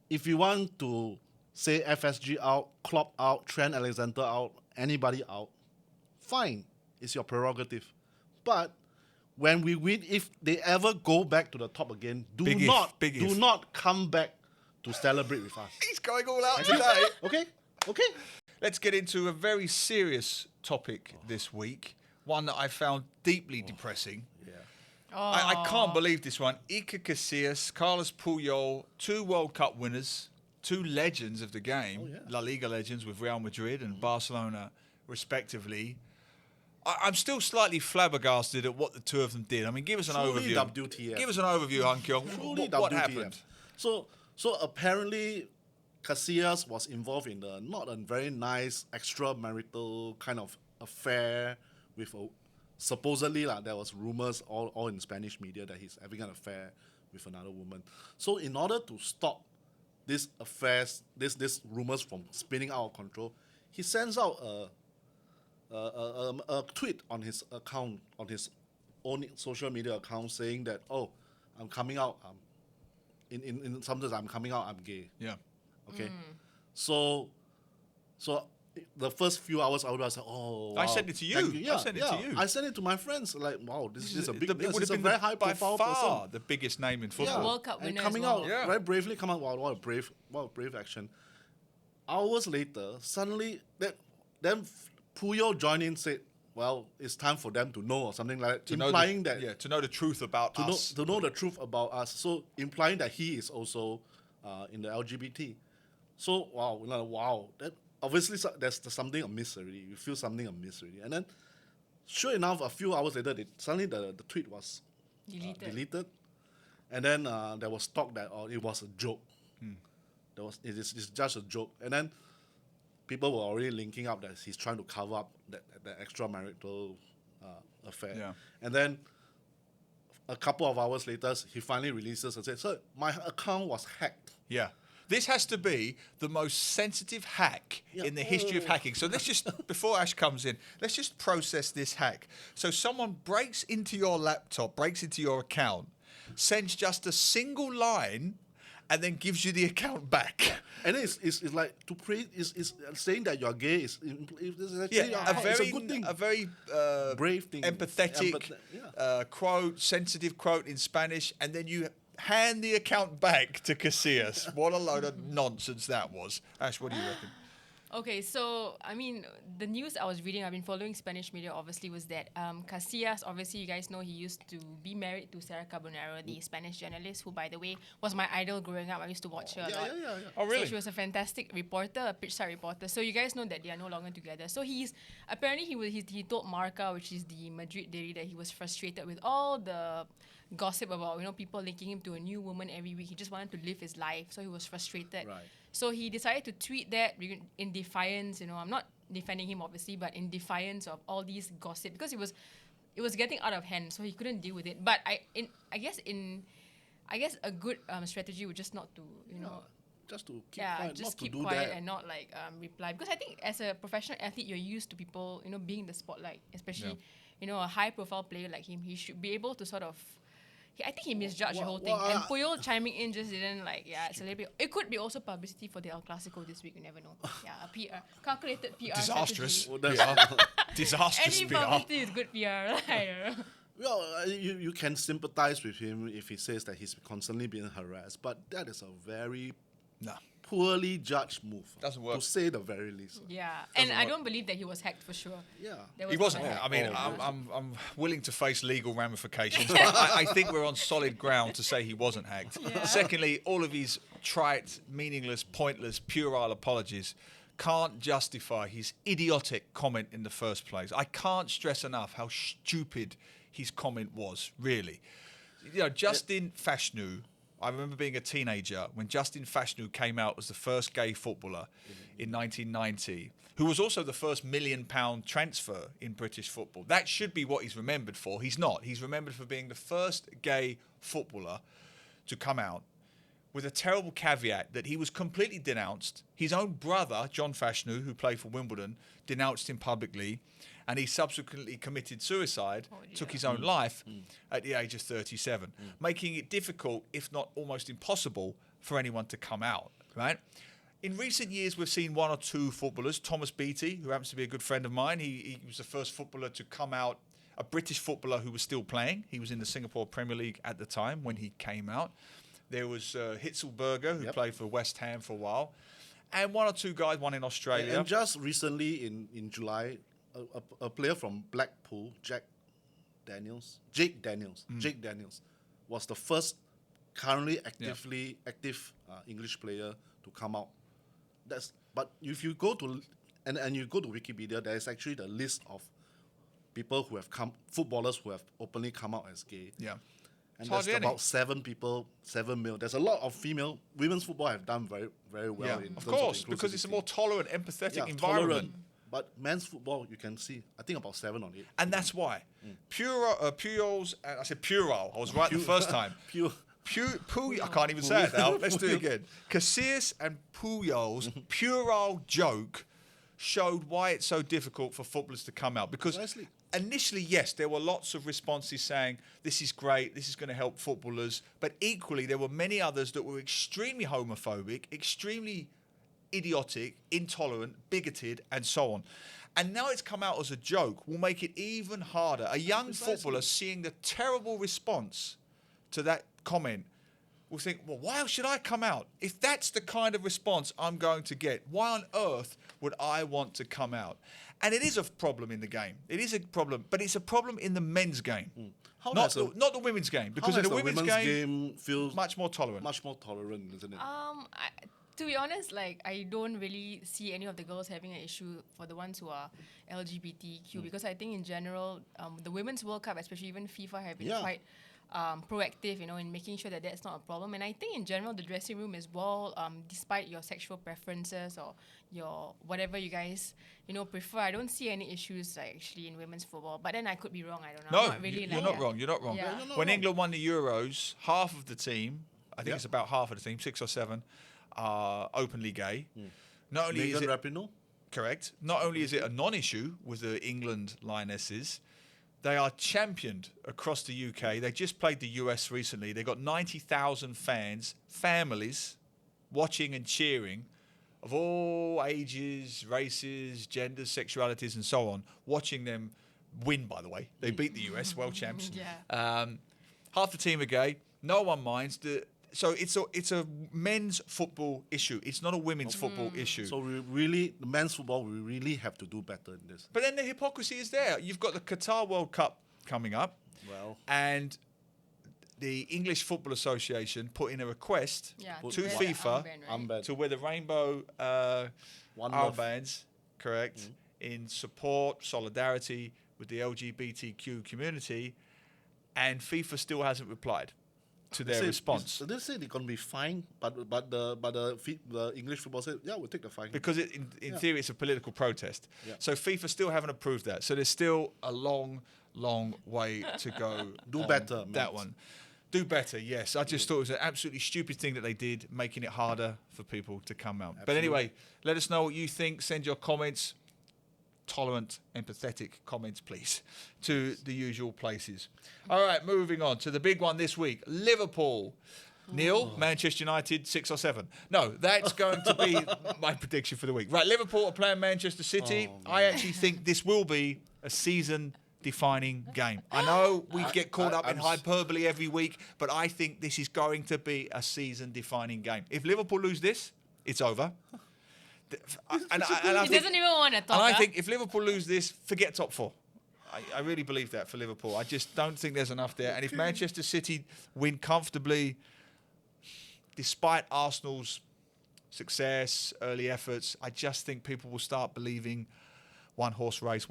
if you want to say FSG out, Klopp out, Trent Alexander out, anybody out, fine, it's your prerogative. But when we win, if they ever go back to the top again, do not come back to celebrate with us. He's going all out today. Okay? Let's get into a very serious topic this week, one that I found deeply depressing. Yeah. I can't believe this one. Iker Casillas, Carlos Puyol, 2 World Cup winners, 2 legends of the game, La Liga legends with Real Madrid and Barcelona, respectively. I'm still slightly flabbergasted at what the two of them did. I mean, give us an overview. WTF. Give us an overview, Han Kyung. What happened? So apparently, Casillas was involved in not a very nice extramarital kind of affair with supposedly there was rumors all in Spanish media that he's having an affair with another woman. So in order to stop these affairs, these rumors from spinning out of control, he sends out a tweet on his account, on his own social media account, saying that, oh, I'm coming out. In some sense, I'm coming out. I'm gay. Yeah. Okay. So the first few hours I was like, oh, wow, I sent it to you. Yeah, I sent it to you. I sent it to my friends. Like, wow, this is a big. It would have been very high profile by far person. the biggest name in football. World Cup winner and coming as well. out very bravely, come out. Wow, what a brave action. Hours later, suddenly then Puyol joined in, said, well, it's time for them to know or something like that, implying that to know the truth about us. To know the truth about us. So implying that he is also in the LGBT. So wow, that obviously there's something amiss already. You feel something amiss already, and then sure enough, a few hours later, suddenly the tweet was deleted, and then there was talk that it was a joke. It's just a joke, and then people were already linking up that he's trying to cover up that extramarital affair. Yeah. And then a couple of hours later, he finally releases and says, "Sir, my account was hacked." Yeah. This has to be the most sensitive hack in the history of hacking. So let's just, before Ash comes in, let's just process this hack. So someone breaks into your laptop, breaks into your account, sends just a single line, and then gives you the account back. And it's like to pray is saying that you're gay is actually it's a good thing. A very brave thing, empathetic quote, sensitive quote in Spanish, and then you hand the account back to Casillas. What a load of nonsense that was. Ash, what do you reckon? Okay, so, I mean, the news I was reading, I've been following Spanish media, obviously, was that Casillas, obviously, you guys know he used to be married to Sarah Carbonero, the Spanish journalist, who, by the way, was my idol growing up. I used to watch her a lot. Yeah. Oh, really? So she was a fantastic reporter, a pitchside reporter. So you guys know that they are no longer together. So apparently he told Marca, which is the Madrid daily, that he was frustrated with all the gossip about, people linking him to a new woman every week. He just wanted to live his life, so he was frustrated. Right. So he decided to tweet that in defiance. I'm not defending him obviously, but in defiance of all these gossip, because it was getting out of hand, so he couldn't deal with it. But I guess a good strategy would just not to just to keep quiet, just not keep to do quiet that. and not reply, because I think as a professional athlete you're used to people being in the spotlight, especially a high profile player like him. He should be able to sort of. I think he misjudged the whole thing. And Puyol chiming in just didn't it's a little bit. It could be also publicity for the El Clasico this week. You never know. Yeah, a PR, calculated PR Disastrous. strategy. Disastrous Any PR. publicity is good PR. Right? Well, you can sympathize with him if he says that he's constantly being harassed, but that is a very poorly judged move. Doesn't work. To say the very least. Yeah, and I don't believe that he was hacked for sure. Yeah. He wasn't. I mean, I'm willing to face legal ramifications, but I think we're on solid ground to say he wasn't hacked. Yeah. Secondly, all of his trite, meaningless, pointless, puerile apologies can't justify his idiotic comment in the first place. I can't stress enough how stupid his comment was, really. Justin Fashanu, I remember being a teenager when Justin Fashanu came out as the first gay footballer in 1990, who was also the first £1 million transfer in British football. That should be what he's remembered for. He's not. He's remembered for being the first gay footballer to come out, with a terrible caveat that he was completely denounced. His own brother, John Fashanu, who played for Wimbledon, denounced him publicly, and he subsequently committed suicide, took his own life at the age of 37, making it difficult, if not almost impossible, for anyone to come out, right? In recent years, we've seen one or two footballers. Thomas Beattie, who happens to be a good friend of mine, he was the first footballer to come out, a British footballer who was still playing. He was in the Singapore Premier League at the time when he came out. There was Hitzelberger, who played for West Ham for a while. And one or two guys, one in Australia. And just recently in July, a player from Blackpool, Jake Daniels, was the first currently active English player to come out. But if you go to and you go to Wikipedia, there is actually the list of people who have footballers who have openly come out as gay. Yeah. And there's about 7 male. There's a lot of women's football have done very, very well. Yeah, In of terms course, of because it's a more tolerant, empathetic environment. Tolerant. But men's football, you can see, I think about 7 or 8. And that's why. Pujols, I said Pural, I was right the first time. I can't even say it now. Let's do it again. Casillas and Puyol's puerile joke showed why it's so difficult for footballers to come out. Because initially, yes, there were lots of responses saying, this is great, this is going to help footballers. But equally, there were many others that were extremely homophobic, extremely idiotic, intolerant, bigoted, and so on. And now it's come out as a joke will make it even harder. A young footballer seeing the terrible response to that comment will think, well, why should I come out? If that's the kind of response I'm going to get, why on earth would I want to come out? And it is a problem in the game. It is a problem, but it's a problem in the men's game, not the women's game. Because in the women's game feels much more tolerant. Much more tolerant, isn't it? To be honest, like I don't really see any of the girls having an issue for the ones who are LGBTQ because I think in general, the Women's World Cup, especially even FIFA, have been quite proactive, in making sure that that's not a problem. And I think in general, the dressing room as well, despite your sexual preferences or your whatever you guys, prefer, I don't see any issues actually in women's football. But then I could be wrong. I don't know. No, I'm not really you're not wrong. You're not wrong. Yeah. When England won the Euros, half of the team, I think it's about half of the team, 6 or 7, are openly gay. Not only is it Rapinoe? Correct. Not only is it a non-issue with the England Lionesses, they are championed across the UK. They just played the US recently. They got 90,000 fans, families, watching and cheering of all ages, races, genders, sexualities, and so on, watching them win, by the way. They beat the US, world champs. Half the team are gay. No one minds. So it's a men's football issue. It's not a women's football issue. So the men's football, we really have to do better in this. But then the hypocrisy is there. You've got the Qatar World Cup coming up. Well. And the English Football Association put in a request to FIFA to wear the rainbow armbands, correct, in support, solidarity with the LGBTQ community. And FIFA still hasn't replied to their response. They say they're going to be fined, but the English football said, we'll take the fine. Because in theory, it's a political protest. Yeah. So FIFA still haven't approved that. So there's still a long, long way to go. Do better, that one. Do better, yes. I just thought it was an absolutely stupid thing that they did, making it harder for people to come out. Absolutely. But anyway, let us know what you think. Send your comments, tolerant, empathetic comments, please, to the usual places. All right, moving on to the big one this week. Liverpool. Neil, Manchester United, 6 or 7. No, that's going to be my prediction for the week. Right, Liverpool are playing Manchester City. I actually think this will be a season-defining game. I know we get caught up in hyperbole every week, but I think this is going to be a season-defining game. If Liverpool lose this, it's over. He doesn't even want to talk. And I think if Liverpool lose this, forget top 4. I really believe that for Liverpool. I just don't think there's enough there. And if Manchester City win comfortably, despite Arsenal's success, early efforts, I just think people will start believing one horse race.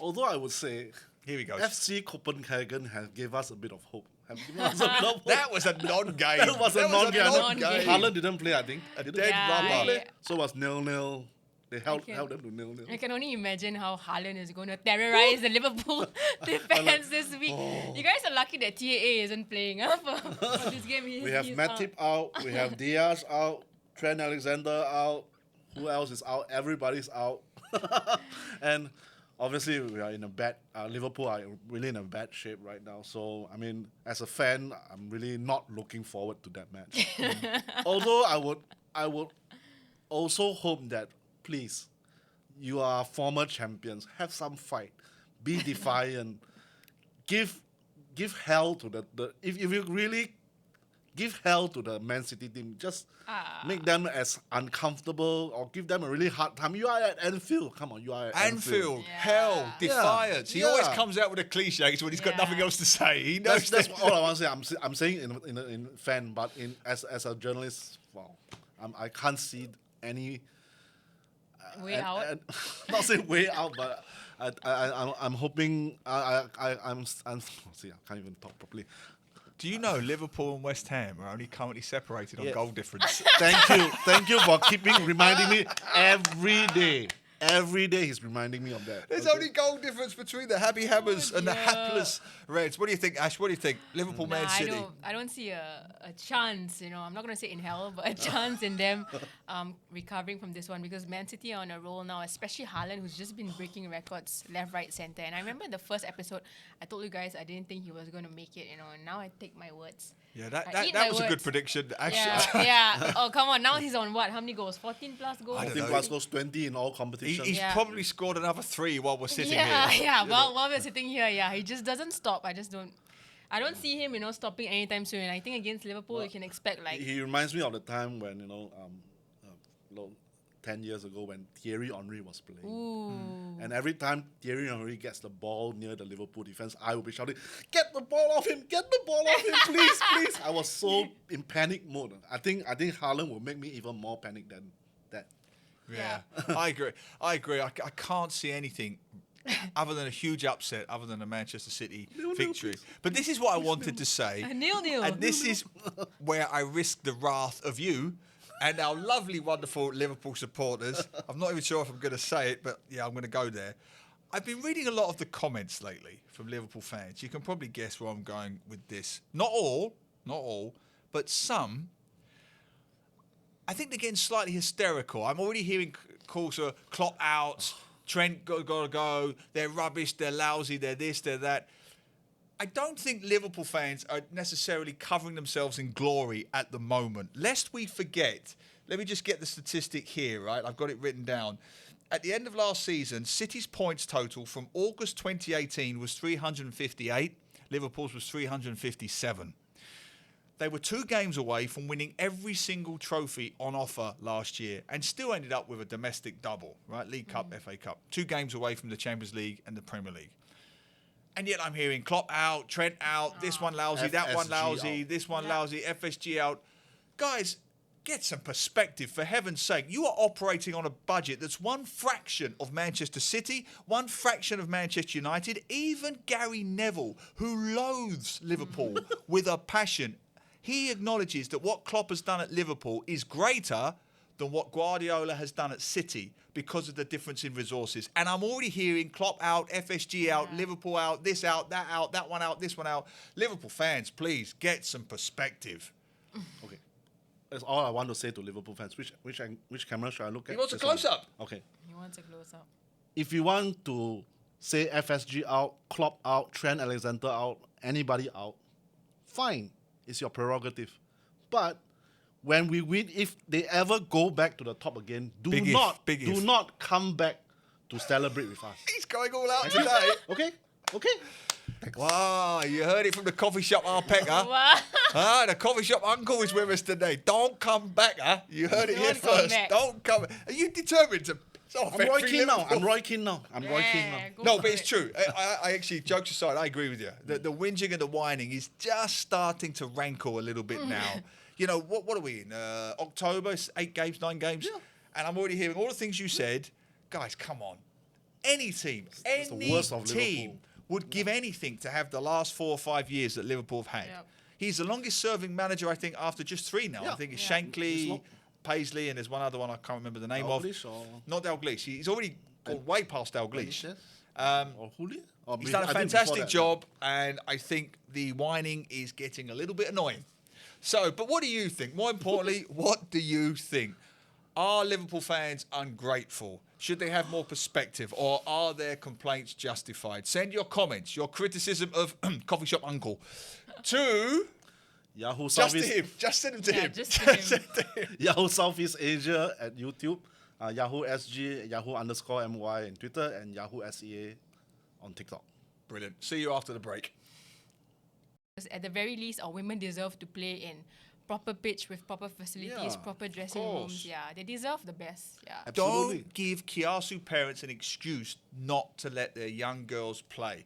Although I would say, here we go. FC Copenhagen has gave us a bit of hope. That was a non-game. That was a non-game. Haaland didn't play, I think. A dead rubber. So it was 0-0. They held them to 0-0. I can only imagine how Haaland is going to terrorize the Liverpool defense this week. You guys are lucky that TAA isn't playing for this game. We have Matip out. We have Diaz out. Trent Alexander out. Who else is out? Everybody's out. And obviously we are in a bad. Liverpool are really in a bad shape right now. So I mean, as a fan, I'm really not looking forward to that match. Although I would also hope that, please, you are former champions. Have some fight. Be defiant. Give hell to the if you really give hell to the Man City team, just make them as uncomfortable or give them a really hard time. You are at Anfield. Come on, you are at Anfield. Hell, defiance. He Yeah. always comes out with the cliches when he's got nothing else to say. He knows That's all I want to say. I'm saying in fan, but as a journalist, wow, I can't see any Way out. not saying way out, but I'm hoping I'm see, I can't even talk properly. Do you know Liverpool and West Ham are only currently separated on goal difference? Thank you for reminding me every day. Every day he's reminding me of that. There's only goal difference between the Happy Hammers and the hapless Reds. What do you think, Ash? What do you think? Liverpool, Man City? I don't see a chance, I'm not going to say in hell, but a chance in them recovering from this one, because Man City are on a roll now, especially Haaland, who's just been breaking records left, right, centre. And I remember in the first episode, I told you guys I didn't think he was going to make it, and now I take my words. Yeah, that was a good prediction, Ash. Yeah. Oh, come on. Now he's on what? How many goals? 14 plus goals? 14 plus goals, 20 in all competitions. He's probably scored another 3 while we're sitting here. Yeah. While we're sitting here, he just doesn't stop. I don't see him, stopping anytime soon. And I think against Liverpool, you can expect He reminds me of the time when 10 years ago when Thierry Henry was playing. Ooh. And every time Thierry Henry gets the ball near the Liverpool defense, I will be shouting, "Get the ball off him! Get the ball off him, please, please!" I was so in panic mode. I think Haaland will make me even more panic than that. Yeah, I agree. I can't see anything other than a huge upset, other than a Manchester City victory. But this is what I wanted to say. 0-0. And this is where I risk the wrath of you and our lovely, wonderful Liverpool supporters. I'm not even sure if I'm going to say it, but yeah, I'm going to go there. I've been reading a lot of the comments lately from Liverpool fans. You can probably guess where I'm going with this. Not all, but some. I think they're getting slightly hysterical. I'm already hearing calls for Klopp out, Trent gotta go, they're rubbish, they're lousy, they're this, they're that. I don't think Liverpool fans are necessarily covering themselves in glory at the moment. Lest we forget, let me just get the statistic here, right? I've got it written down. At the end of last season, City's points total from August 2018 was 358. Liverpool's was 357. They were 2 games away from winning every single trophy on offer last year and still ended up with a domestic double, right? League Cup, FA Cup. 2 games away from the Champions League and the Premier League. And yet I'm hearing Klopp out, Trent out, this one lousy, that one lousy, this one lousy, FSG out. Guys, get some perspective, for heaven's sake. You are operating on a budget that's one fraction of Manchester City, one fraction of Manchester United. Even Gary Neville, who loathes Liverpool with a passion, he acknowledges that what Klopp has done at Liverpool is greater than what Guardiola has done at City because of the difference in resources. And I'm already hearing Klopp out, FSG out, Liverpool out, this out, that one out, this one out. Liverpool fans, please get some perspective. Okay. That's all I want to say to Liverpool fans. Which camera should I look at? He wants a close-up. Okay. He wants a close-up. If you want to say FSG out, Klopp out, Trent Alexander out, anybody out, fine. It's your prerogative. But when we win, if they ever go back to the top again, do not come back to celebrate with us. He's going all out today. Okay? Wow, you heard it from the coffee shop Arpeka. Wow. The coffee shop uncle is with us today. Don't come back, huh? You heard it here Don't come first. back. Don't come. Are you determined to... I'm Roy Keane now. No, but it's true. I actually, jokes aside, I agree with you. The whinging and the whining is just starting to rankle a little bit now. You know, what are we in? October, 8 games, 9 games? Yeah. And I'm already hearing all the things you said. Guys, come on. Any team, would give anything to have the last 4 or 5 years that Liverpool have had. Yep. He's the longest serving manager, I think, after just 3 now. Yeah. I think it's Shankly, Paisley, and there's one other one I can't remember the name of. Not Dalglish. He's already gone way past Dalglish. Or Houli? He's done a fantastic job, and I think the whining is getting a little bit annoying. So, but what do you think? More importantly, what do you think? Are Liverpool fans ungrateful? Should they have more perspective, or are their complaints justified? Send your comments, your criticism of Coffee Shop Uncle to Yahoo just to Southeast, him. Just send them to him. Just to him. Send to him. Yahoo Southeast Asia at YouTube, Yahoo SG, Yahoo_MY on Twitter, and Yahoo SEA on TikTok. Brilliant. See you after the break. At the very least, our women deserve to play in proper pitch with proper facilities, Yeah, proper dressing course. rooms. Yeah, they deserve the best. Yeah. Absolutely. Don't give Kiasu parents an excuse not to let their young girls play.